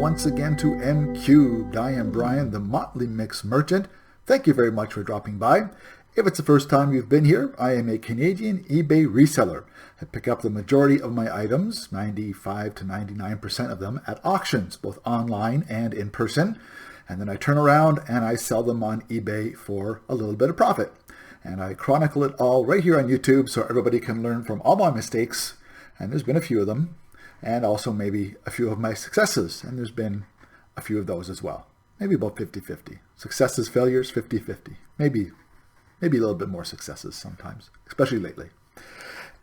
once again to M Cubed. I am Brian, the Motley Mix merchant. Thank you very much for dropping by. If it's the first time you've been here, I am a Canadian eBay reseller. I pick up the majority of my items, 95 to 99% of them, at auctions, both online and in person. And then I turn around and I sell them on eBay for a little bit of profit. And I chronicle it all right here on YouTube so everybody can learn from all my mistakes. And there's been a few of them. And also maybe a few of my successes. And there's been a few of those as well. Maybe about 50-50. Successes, failures, 50-50. Maybe a little bit more successes sometimes, especially lately.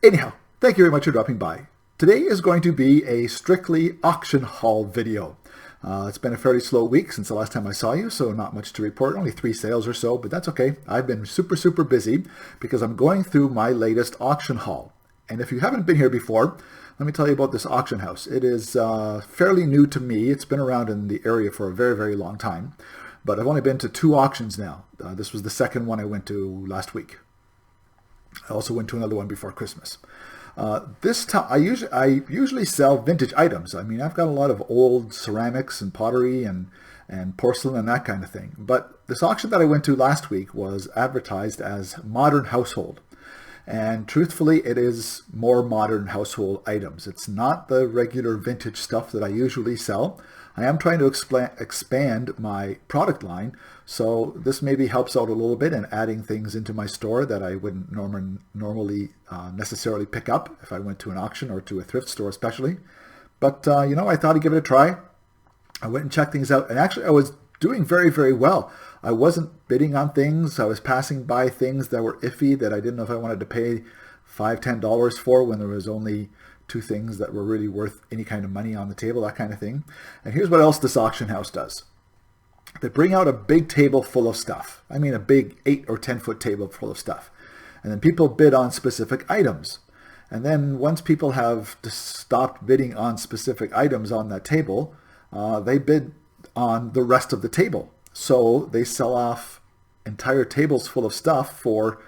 Anyhow, thank you very much for dropping by. Today is going to be a strictly auction haul video. It's been a fairly slow week since the last time I saw you, so not much to report. Only 3 sales or so, but that's okay. I've been super busy because I'm going through my latest auction haul. And if you haven't been here before, let me tell you about this auction house. It is fairly new to me. It's been around in the area for a very long time, but I've only been to 2 auctions now. This was the second one I went to last week. I also went to another one before Christmas. This time, I usually sell vintage items. I mean, I've got a lot of old ceramics and pottery and porcelain and that kind of thing. But this auction that I went to last week was advertised as modern household. And truthfully, it is more modern household items. It's not the regular vintage stuff that I usually sell. I am trying to expand my product line, so this maybe helps out a little bit in adding things into my store that I wouldn't normally necessarily pick up if I went to an auction or to a thrift store especially. But, I thought I'd give it a try. I went and checked things out, and actually I was doing very well. I wasn't bidding on things. I was passing by things that were iffy that I didn't know if I wanted to pay $5-10 for when there was only 2 things that were really worth any kind of money on the table, that kind of thing. And here's what else this auction house does. They bring out a big table full of stuff. I mean a big 8 or 10 foot table full of stuff. And then people bid on specific items. And then once people have stopped bidding on specific items on that table, they bid on the rest of the table. So they sell off entire tables full of stuff for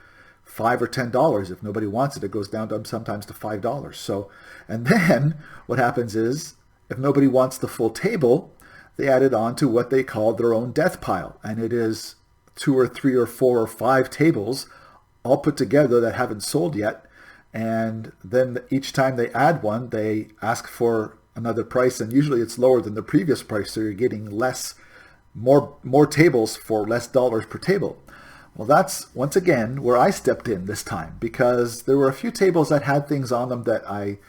$5 or $10. If nobody wants it, it goes down to sometimes to $5. So, and then what happens is, if nobody wants the full table, they add it on to what they call their own death pile. And it is 2 or 3 or 4 or 5 tables all put together that haven't sold yet. And then each time they add one, they ask for another price, and usually it's lower than the previous price, so you're getting more tables for less dollars per table. Well, that's once again where I stepped in this time, because there were a few tables that had things on them that I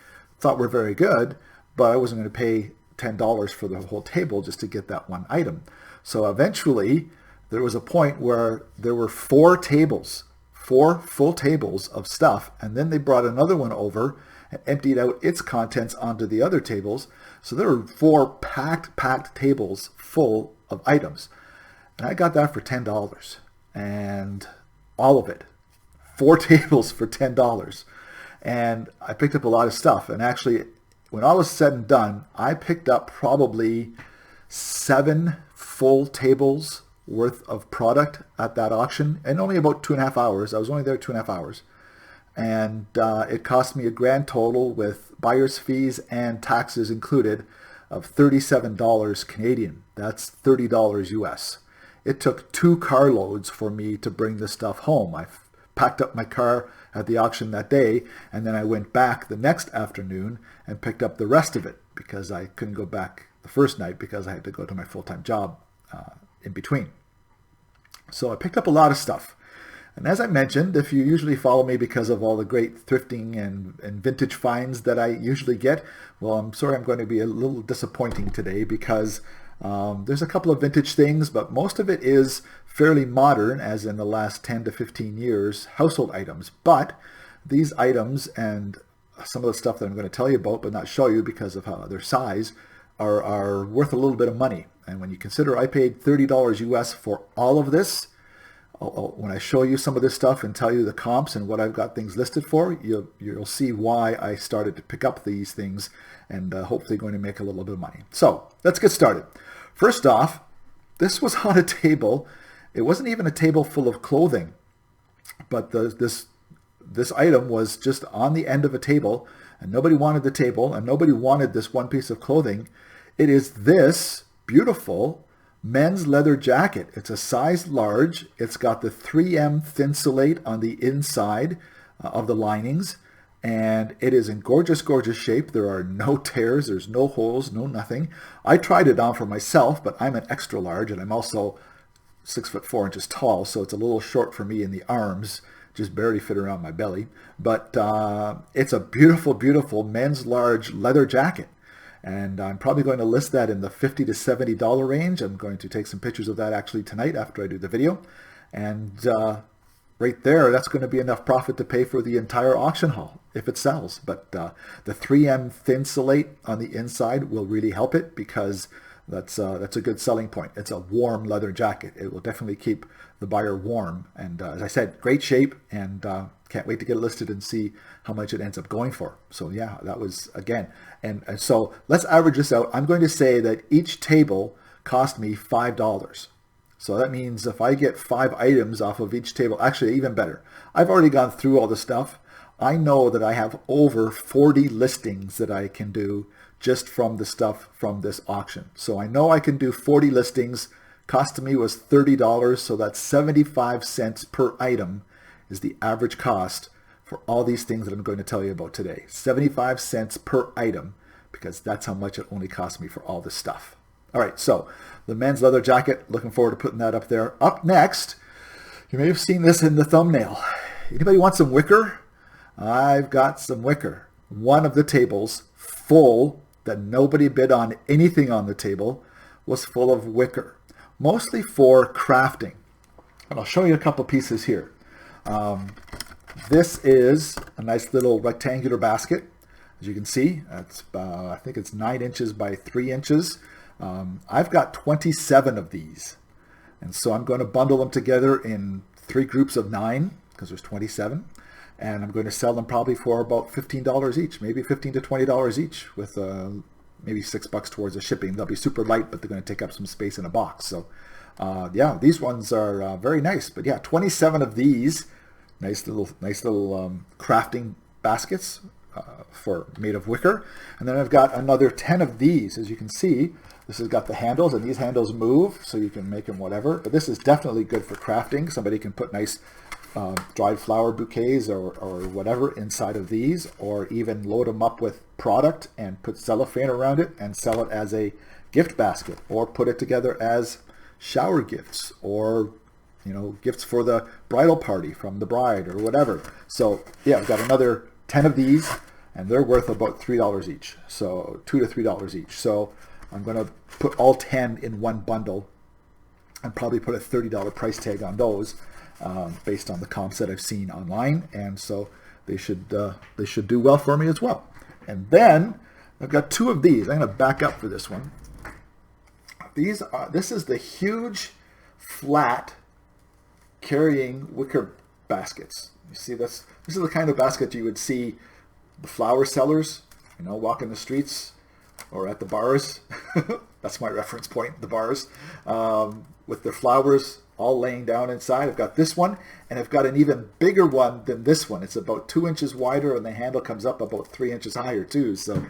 thought were very good, but I wasn't going to pay $10 for the whole table just to get that one item. So eventually there was a point where there were 4 full tables of stuff, and then they brought another one over and emptied out its contents onto the other tables. So there were 4 packed tables full of items. And I got that for $10. And all of it. 4 tables for $10. And I picked up a lot of stuff. And actually, when all was said and done, I picked up probably 7 full tables worth of product at that auction in only about 2.5 hours. I was only there 2.5 hours. And it cost me a grand total with buyer's fees and taxes included of $37 Canadian. That's $30 US. It took 2 carloads for me to bring this stuff home. I packed up my car at the auction that day, and then I went back the next afternoon and picked up the rest of it because I couldn't go back the first night because I had to go to my full-time job in between. So I picked up a lot of stuff. And as I mentioned, if you usually follow me because of all the great thrifting and vintage finds that I usually get, well, I'm sorry I'm going to be a little disappointing today because there's a couple of vintage things, but most of it is fairly modern, as in the last 10 to 15 years, household items. But these items and some of the stuff that I'm going to tell you about but not show you because of their size are worth a little bit of money. And when you consider I paid $30 US for all of this, when I show you some of this stuff and tell you the comps and what I've got things listed for, you'll see why I started to pick up these things and hopefully going to make a little bit of money. So let's get started. First off, this was on a table. It wasn't even a table full of clothing, but this item was just on the end of a table, and nobody wanted the table, and nobody wanted this one piece of clothing. It is this beautiful men's leather jacket. It's a size large. It's got the 3M Thinsulate on the inside of the linings, and it is in gorgeous, gorgeous shape. There are no tears, there's no holes, no nothing. I tried it on for myself, but I'm an extra large, and I'm also 6'4" tall, so it's a little short for me in the arms, just barely fit around my belly. But it's a beautiful, beautiful men's large leather jacket. And I'm probably going to list that in the $50 to $70 range. I'm going to take some pictures of that actually tonight after I do the video. And right there, that's going to be enough profit to pay for the entire auction haul if it sells. But the 3M Thinsulate on the inside will really help it, because that's a good selling point. It's a warm leather jacket. It will definitely keep the buyer warm. And as I said, great shape, and can't wait to get it listed and see how much it ends up going for. So yeah, that was, again, and so let's average this out. I'm going to say that each table cost me $5. So that means if I get 5 items off of each table, actually even better. I've already gone through all the stuff. I know that I have over 40 listings that I can do just from the stuff from this auction. So I know I can do 40 listings. Cost to me was $30, so that's 75 cents per item is the average cost for all these things that I'm going to tell you about today. 75 cents per item, because that's how much it only cost me for all this stuff. All right, so the men's leather jacket, looking forward to putting that up there. Up next, you may have seen this in the thumbnail. Anybody want some wicker? I've got some wicker. One of the tables full, that nobody bid on anything on the table, was full of wicker, mostly for crafting. And I'll show you a couple pieces here. This is a nice little rectangular basket. As you can see, it's I think it's 9 inches by 3 inches. I've got 27 of these, and so I'm going to bundle them together in 3 groups of 9, because there's 27, and I'm going to sell them probably for about $15 each, maybe $15 to $20 each, with maybe $6 towards the shipping. They'll be super light, but they're going to take up some space in a box. So yeah, these ones are very nice. But yeah, 27 of these nice little crafting baskets made of wicker. And then I've got another 10 of these. As you can see, this has got the handles, and these handles move, so you can make them whatever. But this is definitely good for crafting. Somebody can put nice dried flower bouquets or whatever inside of these, or even load them up with product and put cellophane around it and sell it as a gift basket, or put it together as shower gifts, or gifts for the bridal party from the bride or whatever. So yeah, I've got another 10 of these, and they're worth about $3 each, so $2 to $3 each. So I'm going to put all 10 in one bundle and probably put a $30 price tag on those, based on the comps that I've seen online, and so they should do well for me as well. And then I've got 2 of these. I'm going to back up for this one. This is the huge flat carrying wicker baskets. You see this? This is the kind of basket you would see the flower sellers, walking the streets or at the bars. That's my reference point, the bars, with their flowers all laying down inside. I've got this one, and I've got an even bigger one than this one. It's about 2 inches wider, and the handle comes up about 3 inches higher too. So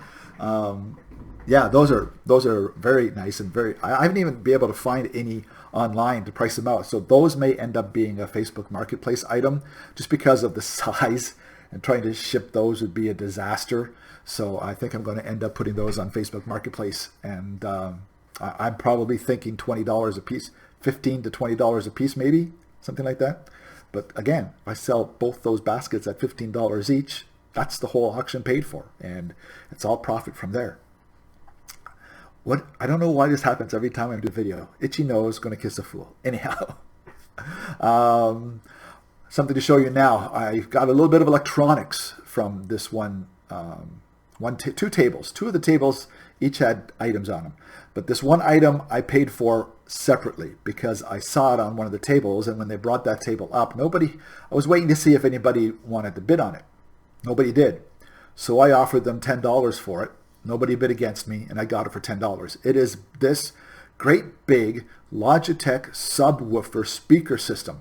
yeah, those are very nice, and I haven't even been able to find any online to price them out. So those may end up being a Facebook Marketplace item, just because of the size, and trying to ship those would be a disaster. So I think I'm going to end up putting those on Facebook Marketplace, and I'm probably thinking $20 a piece, $15 to $20 a piece, maybe something like that. But again, if I sell both those baskets at $15 each, that's the whole auction paid for, and it's all profit from there. I don't know why this happens every time I do a video. Itchy nose, going to kiss a fool. Anyhow, something to show you now. I've got a little bit of electronics from this one. 2 tables. 2 of the tables each had items on them, but this one item I paid for separately because I saw it on one of the tables, and when they brought that table up, I was waiting to see if anybody wanted to bid on it. Nobody did. So I offered them $10 for it. Nobody bid against me, and I got it for $10. It is this great big Logitech subwoofer speaker system.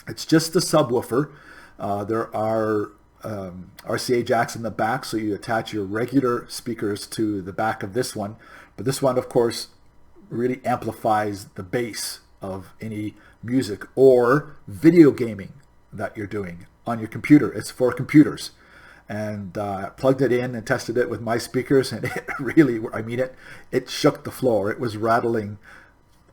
It's just the subwoofer. There are RCA jacks in the back, so you attach your regular speakers to the back of this one But this one, of course, really amplifies the bass of any music or video gaming that you're doing on your computer. It's for computers. And I plugged it in and tested it with my speakers, and it really, I mean, it shook the floor. It was rattling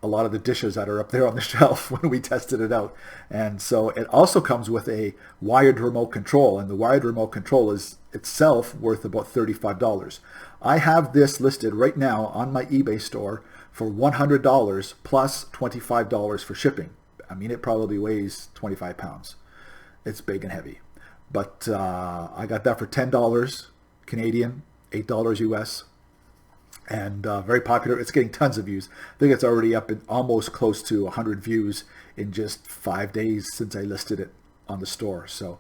a lot of the dishes that are up there on the shelf when we tested it out. And so it also comes with a wired remote control, and the wired remote control is itself worth about $35. I have this listed right now on my eBay store for $100 plus $25 for shipping. I mean, it probably weighs 25 pounds. It's big and heavy. But I got that for $10 Canadian, $8 US. And very popular. It's getting tons of views. I think it's already up in almost close to 100 views in just 5 days since I listed it on the store. So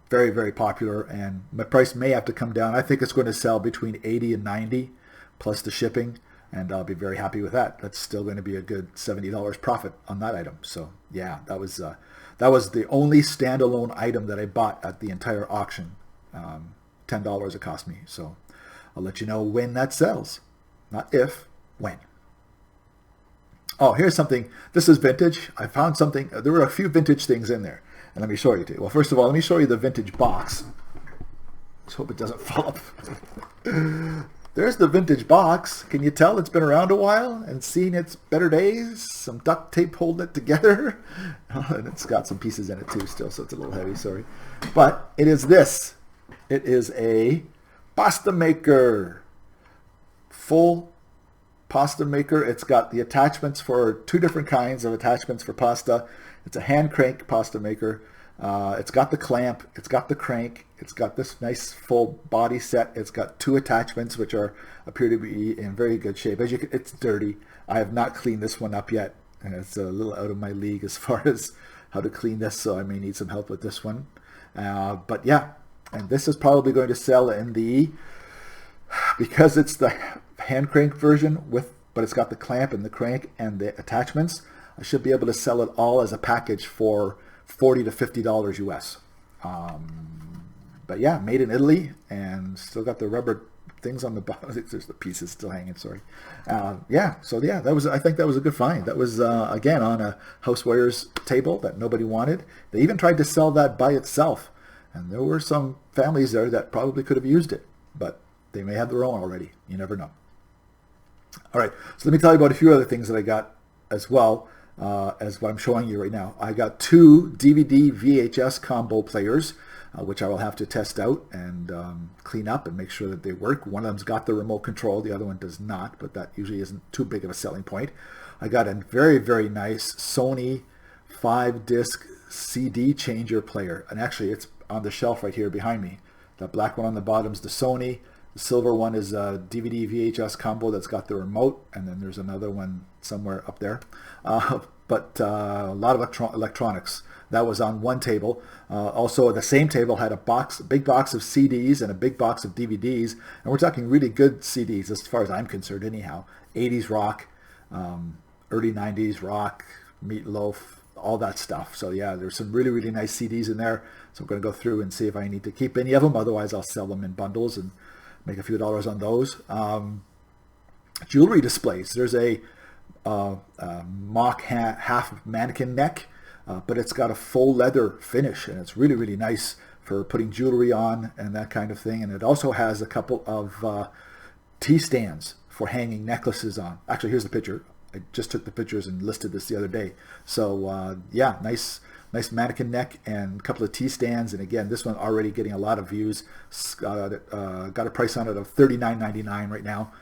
very, very popular. And my price may have to come down. I think it's going to sell between 80 and 90 plus the shipping. And I'll be very happy with that. That's still going to be a good $70 profit on that item. So yeah, that was the only standalone item that I bought at the entire auction. $10 it cost me. So I'll let you know when that sells. Not if, when. Oh, here's something. This is vintage. I found something. There were a few vintage things in there. And let me show you too. Well, first of all, let me show you the vintage box. Let's hope it doesn't fall up. There's the vintage box. Can you tell it's been around a while and seen its better days? Some duct tape holding it together. And it's got some pieces in it too still, so it's a little heavy, sorry. But it is this. It is a pasta maker. Full pasta maker. It's got the attachments for 2 different kinds of attachments for pasta. It's a hand crank pasta maker. It's got the clamp, it's got the crank, it's got this nice full body set. It's got 2 attachments which appear to be in very good shape. As you can, it's dirty. I have not cleaned this one up yet, and it's a little out of my league as far as how to clean this, so I may need some help with this one. But yeah, and this is probably going to sell in the, because it's the hand crank version but it's got the clamp and the crank and the attachments. I should be able to sell it all as a package for $40 to $50 US. But yeah, made in Italy, and still got the rubber things on the bottom. There's the pieces still hanging, sorry. Yeah, so yeah, I think that was a good find. That was, again, on a housewares table that nobody wanted. They even tried to sell that by itself, and there were some families there that probably could have used it, but they may have their own already. You never know. All right, so let me tell you about a few other things that I got as well. As what I'm showing you right now. I got 2 DVD VHS combo players, which I will have to test out and clean up and make sure that they work. One of them's got the remote control, the other one does not, but that usually isn't too big of a selling point. I got a very, very nice Sony 5-disc CD changer player, and actually it's on the shelf right here behind me. That black one on the bottom is the Sony. The silver one is a DVD VHS combo that's got the remote, and then there's another one somewhere up there. But a lot of electronics. That was on one table. Also, the same table had a big box of CDs and a big box of DVDs, and we're talking really good CDs as far as I'm concerned anyhow. 80s rock, early 90s rock, Meatloaf, all that stuff. So yeah, there's some really, really nice CDs in there. So I'm going to go through and see if I need to keep any of them. Otherwise, I'll sell them in bundles and make a few dollars on those. Jewelry displays. There's a mock half mannequin neck, but it's got a full leather finish, and it's really, really nice for putting jewelry on and that kind of thing. And it also has a couple of T-stands for hanging necklaces on. Actually, here's the picture. I just took the pictures and listed this the other day. So yeah, nice mannequin neck and a couple of T-stands. And again, this one already getting a lot of views. Got a price on it of $39.99 right now.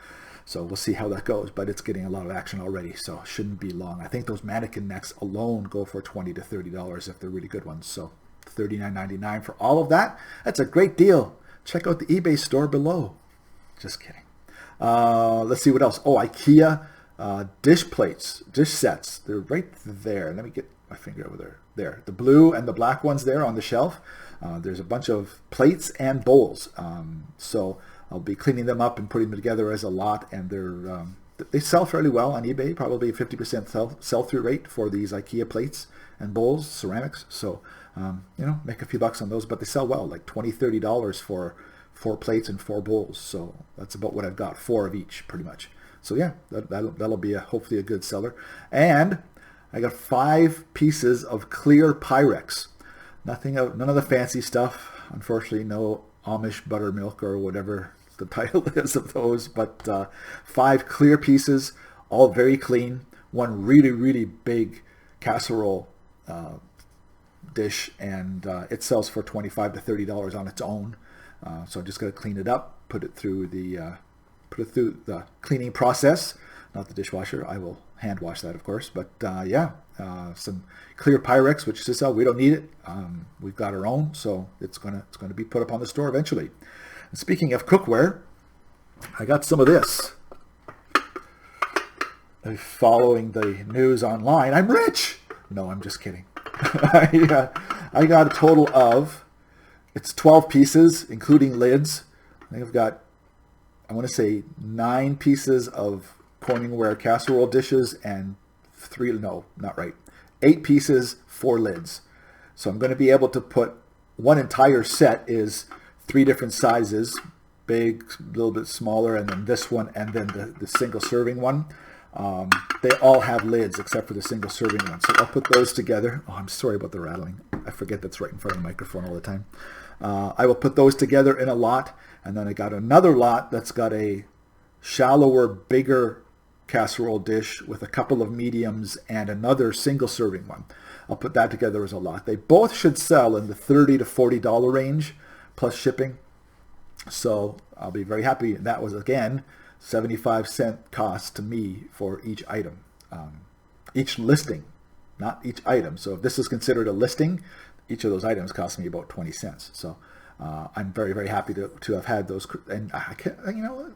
So we'll see how that goes, but it's getting a lot of action already, so it shouldn't be long. I think those mannequin necks alone go for $20 to $30 if they're really good ones. So $39.99 for all of that. That's a great deal. Check out the eBay store below. Just kidding. Let's see what else. Oh, IKEA dish plates, dish sets. They're right there. Let me get my finger over there. There, the blue and the black ones there on the shelf. There's a bunch of plates and bowls. So I'll be cleaning them up and putting them together as a lot, and they sell fairly well on eBay, probably 50% sell-through rate for these IKEA plates and bowls, ceramics. So, make a few bucks on those, but they sell well, like $20, $30 for 4 plates and 4 bowls. So that's about what I've got, 4 of each pretty much. So yeah, that'll be hopefully a good seller. And I got 5 pieces of clear Pyrex. None of the fancy stuff. Unfortunately, no Amish buttermilk or whatever the title is of those, but 5 clear pieces, all very clean. One really, really big casserole dish, and it sells for $25 to $30 on its own. So I'm just going to clean it up, put it through the cleaning process, not the dishwasher. I will hand wash that, of course. But some clear Pyrex, which is we don't need it. We've got our own, so it's going to be put up on the store eventually. And speaking of cookware, I got some of this. Following the news online, I'm rich. No, I'm just kidding. I got a total of, it's 12 pieces, including lids. I think I've got, I want to say 9 pieces of Corningware casserole dishes and 8 pieces, 4 lids. So I'm going to be able to put, one entire set is 3 different sizes, big, a little bit smaller, and then this one, and then the single serving one. They all have lids except for the single serving one. So I'll put those together. Oh, I'm sorry about the rattling. I forget that's right in front of the microphone all the time. I will put those together in a lot. And then I got another lot that's got a shallower, bigger casserole dish with a couple of mediums and another single serving one. I'll put that together as a lot. They both should sell in the $30 to $40 range plus shipping. So I'll be very happy. That was, again, 75-cent cost to me for each item, each listing, not each item. So if this is considered a listing, each of those items cost me about 20 cents. So I'm very, very happy to have had those. And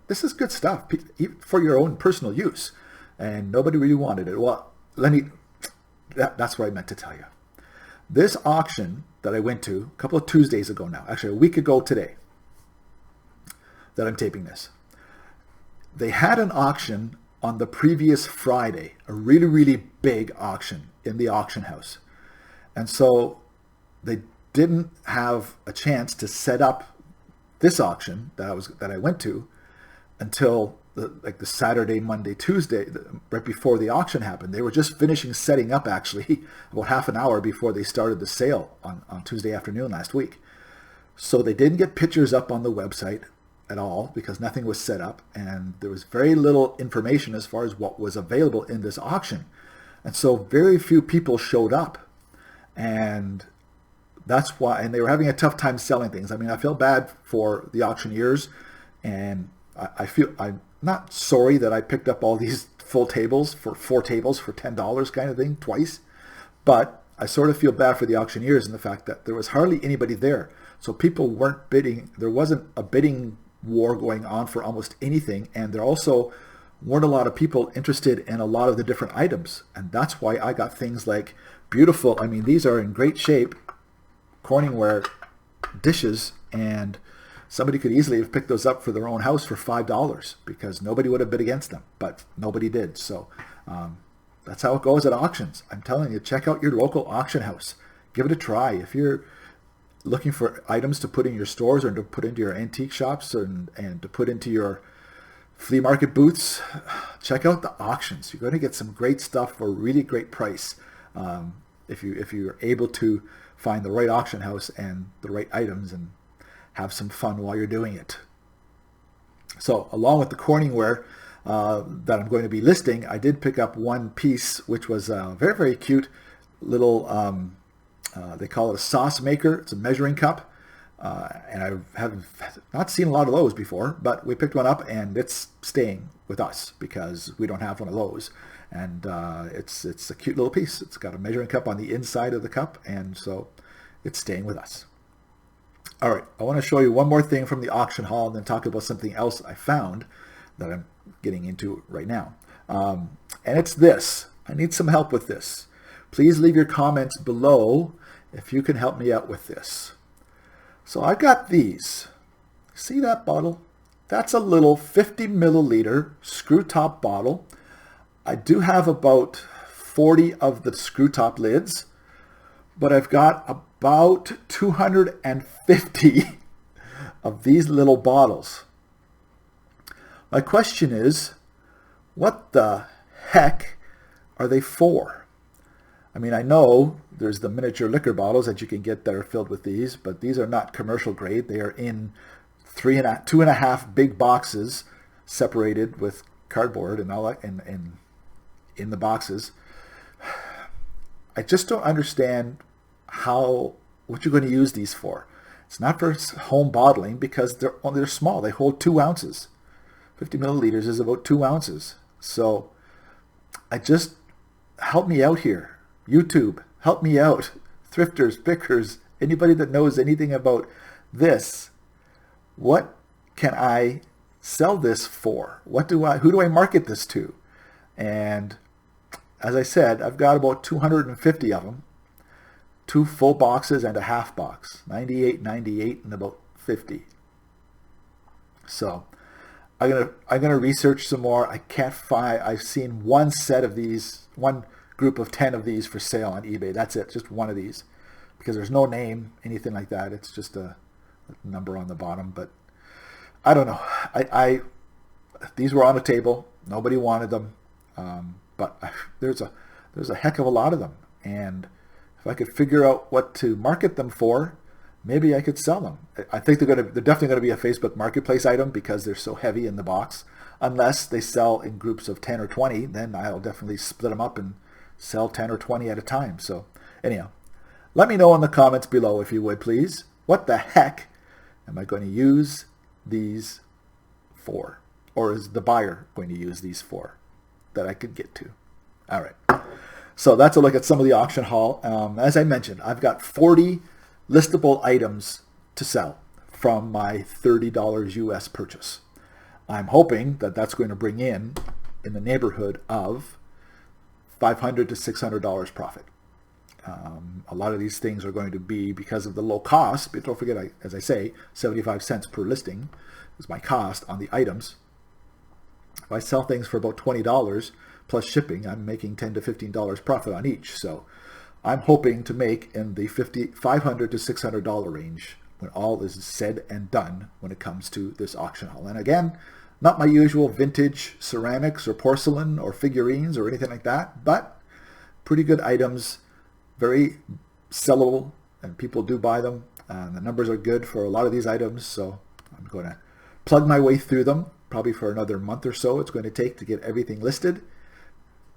this is good stuff for your own personal use. And nobody really wanted it. Well, that's what I meant to tell you. This auction that I went to a couple of Tuesdays ago now, actually a week ago today, that I'm taping this. They had an auction on the previous Friday, a really, really big auction in the auction house. And so they didn't have a chance to set up this auction that I went to until the Saturday, Monday, Tuesday, right before the auction happened. They were just finishing setting up, actually, about half an hour before they started the sale on Tuesday afternoon last week. So they didn't get pictures up on the website at all because nothing was set up, and there was very little information as far as what was available in this auction. And so very few people showed up, and that's why, and they were having a tough time selling things. I mean, I feel bad for the auctioneers, and I'm not sorry that I picked up all these full tables for 4 tables for $10 kind of thing twice, but I sort of feel bad for the auctioneers in the fact that there was hardly anybody there. So people weren't bidding. There wasn't a bidding war going on for almost anything, and there also weren't a lot of people interested in a lot of the different items. And that's why I got things like beautiful, I mean, these are in great shape Corningware dishes, and somebody could easily have picked those up for their own house for $5 because nobody would have bid against them, but nobody did. So that's how it goes at auctions. I'm telling you, check out your local auction house. Give it a try. If you're looking for items to put in your stores or to put into your antique shops and to put into your flea market booths, check out the auctions. You're going to get some great stuff for a really great price if you're able to find the right auction house and the right items and have some fun while you're doing it. So along with the Corningware that I'm going to be listing, I did pick up one piece which was a very, very cute little they call it a sauce maker. It's a measuring cup. And I have not seen a lot of those before, but we picked one up and it's staying with us because we don't have one of those. And it's a cute little piece. It's got a measuring cup on the inside of the cup, and so it's staying with us. All right, I want to show you one more thing from the auction hall and then talk about something else I found that I'm getting into right now. And it's this. I need some help with this. Please leave your comments below if you can help me out with this. So I got these. See that bottle? That's a little 50 milliliter screw top bottle. I do have about 40 of the screw top lids, but I've got about 250 of these little bottles. My question is, what the heck are they for? I mean, I know there's the miniature liquor bottles that you can get that are filled with these, but these are not commercial grade. They are in 2.5 big boxes, separated with cardboard and all that, in the boxes. I just don't understand what you're going to use these for. It's not for home bottling because they're small. They hold 2 ounces. 50 milliliters is about 2 ounces. So help me out here. YouTube, help me out. Thrifters, pickers, anybody that knows anything about this, what can I sell this for? Who do I market this to? And as I said, I've got about 250 of them. 2 full boxes and a half box. 98 and about 50. So I'm gonna research some more. I can't find. I've seen one set of these, one group of 10 of these for sale on eBay. That's it, just one of these, because there's no name, anything like that. It's just a number on the bottom. But I don't know. These were on a table. Nobody wanted them, but there's a heck of a lot of them, and if I could figure out what to market them for, maybe I could sell them. I think they're definitely going to be a Facebook Marketplace item because they're so heavy in the box. Unless they sell in groups of 10 or 20, then I'll definitely split them up and sell 10 or 20 at a time. So anyhow, let me know in the comments below, if you would, please. What the heck am I going to use these for? Or is the buyer going to use these for that I could get to? All right. So that's a look at some of the auction haul. As I mentioned, I've got 40 listable items to sell from my $30 US purchase. I'm hoping that that's going to bring in the neighborhood of $500 to $600 profit. A lot of these things are going to be, because of the low cost, but don't forget, as I say, 75 cents per listing is my cost on the items. If I sell things for about $20 plus shipping, I'm making $10 to $15 profit on each. So I'm hoping to make in the $500 to $600 range when all is said and done when it comes to this auction haul. And again, not my usual vintage ceramics or porcelain or figurines or anything like that, but pretty good items, very sellable, and people do buy them. The numbers are good for a lot of these items, so I'm going to plug my way through them. Probably for another month or so it's going to take to get everything listed.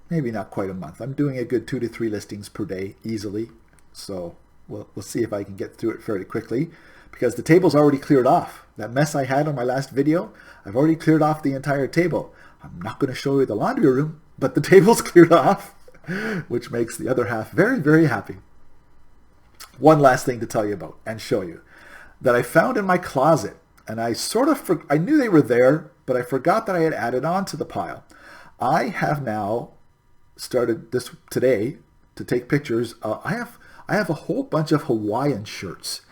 Maybe not quite a month. I'm doing a good 2 to 3 listings per day easily. So we'll see if I can get through it fairly quickly, because the table's already cleared off. That mess I had on my last video, I've already cleared off the entire table. I'm not going to show you the laundry room, but the table's cleared off, which makes the other half very, very happy. One last thing to tell you about and show you that I found in my closet, and I I knew they were there, but I forgot that I had added on to the pile. I have now started this today to take pictures. I have a whole bunch of Hawaiian shirts,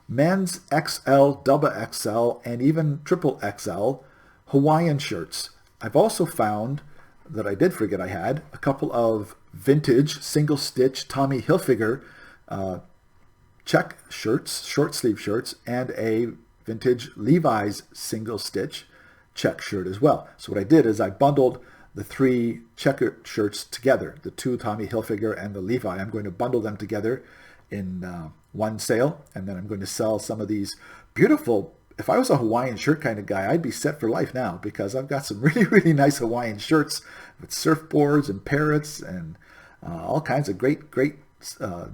men's XL, double XL, and even triple XL Hawaiian shirts. I've also found that I did forget I had a couple of vintage single stitch Tommy Hilfiger check shirts, short sleeve shirts, and a vintage Levi's single stitch check shirt as well. So what I did is I bundled the 3 checker shirts together, the 2 Tommy Hilfiger and the Levi. I'm going to bundle them together in one sale, and then I'm going to sell some of these beautiful. If I was a Hawaiian shirt kind of guy, I'd be set for life now, because I've got some really, really nice Hawaiian shirts with surfboards and parrots and all kinds of great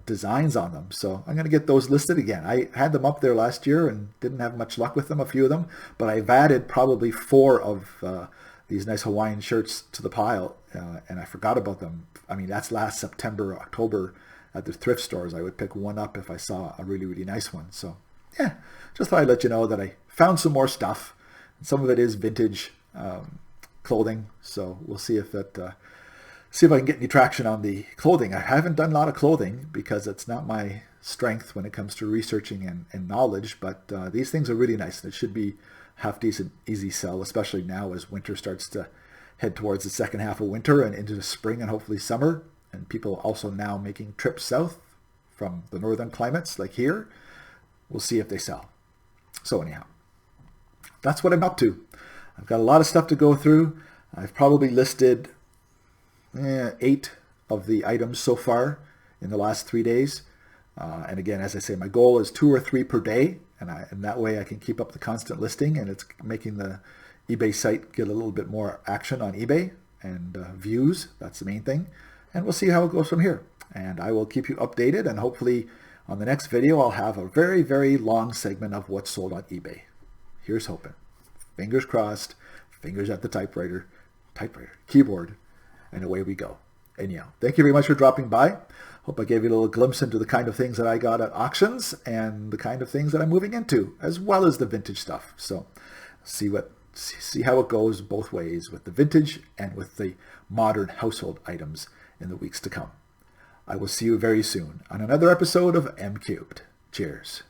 designs on them. So I'm going to get those listed again. I had them up there last year and didn't have much luck with them, a few of them, but I've added probably 4 of these nice Hawaiian shirts to the pile, and I forgot about them. I mean, that's last September, October at the thrift stores. I would pick one up if I saw a really, really nice one. So yeah, just thought I'd let you know that I found some more stuff. Some of it is vintage clothing, so we'll see if I can get any traction on the clothing. I haven't done a lot of clothing because it's not my strength when it comes to researching and knowledge, but these things are really nice, and it should be half decent, easy sell, especially now as winter starts to head towards the second half of winter and into the spring and hopefully summer, and people also now making trips south from the northern climates like here. We'll see if they sell. So anyhow, that's what I'm up to. I've got a lot of stuff to go through. I've probably listed 8 of the items so far in the last 3 days. And again, as I say, my goal is 2 or 3 per day, and that way I can keep up the constant listing, and it's making the eBay site get a little bit more action on eBay and views. That's the main thing. And we'll see how it goes from here. And I will keep you updated, and hopefully on the next video I'll have a very, very long segment of what's sold on eBay. Here's hoping. Fingers crossed, fingers at the typewriter, keyboard, and away we go. Anyhow, thank you very much for dropping by. Hope I gave you a little glimpse into the kind of things that I got at auctions and the kind of things that I'm moving into, as well as the vintage stuff. So see how it goes both ways with the vintage and with the modern household items in the weeks to come. I will see you very soon on another episode of M Cubed. Cheers.